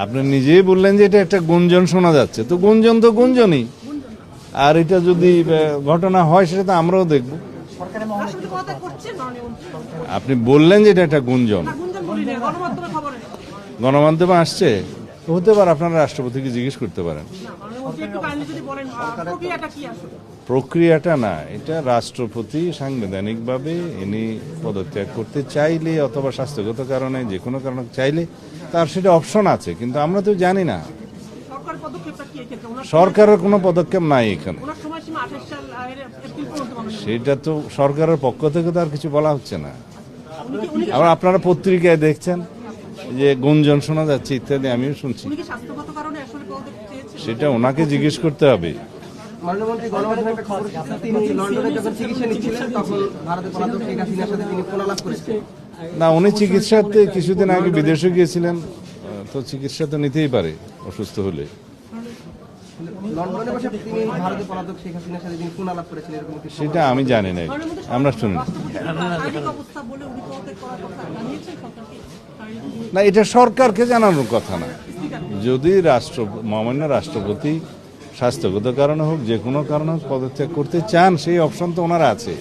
আপনি নিজেই বললেন যে এটা একটা গুঞ্জন শোনা যাচ্ছে, তো গুঞ্জন তো গুঞ্জনই। আর এটা যদি ঘটনা হয় সেটা তো আমরাও দেখব। আপনি বললেন যে এটা একটা গুঞ্জন, গণমাধ্যমে আসছে, হতে পারে আপনারা রাষ্ট্রপতিকে জিজ্ঞেস করতে পারেন। প্রক্রিয়াটা না, এটা রাষ্ট্রপতি সাংবিধানিকভাবে ইনি পদত্যাগ করতে চাইলে অথবা স্বাস্থ্যগত কারণে যে কোনো কারণে চাইলে তার সেটা অপশন আছে, কিন্তু আমরা তো জানি না। সরকারের কোনো পদক্ষেপ নাই এখানে, সেটা তো সরকারের পক্ষ থেকে তো আর কিছু বলা হচ্ছে না। আবার আপনারা পত্রিকায় দেখছেন যে গুঞ্জন শোনা যাচ্ছে ইত্যাদি, আমিও শুনছি। সেটা ওনাকে জিজ্ঞেস করতে হবে। না, উনি চিকিৎসাতে কিছুদিন আগে বিদেশে গিয়েছিলেন, তো চিকিৎসা তো নিতেই পারে অসুস্থ হলে। সেটা আমি জানি না, আমরা শুনি না, এটা সরকারকে জানানোর কথা না। যদি মহামান্য রাষ্ট্রপতি স্বাস্থ্যগত কারণে হোক যে কোনো কারণে হোক পদত্যাগ করতে চান, সেই অপশন তো ওনার আছে।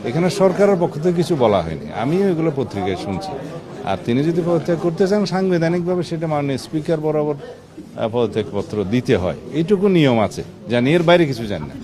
এখানে সরকারের পক্ষ থেকে কিছু বলা হয়নি, আমিও এগুলো পত্রিকায় শুনছি। আর তিনি যদি পদত্যাগ করতে চান সাংবিধানিকভাবে সেটা মাননীয় স্পিকার বরাবর পদত্যাগপত্র দিতে হয়, এইটুকু নিয়ম আছে, জানি, এর বাইরে কিছু জানি না।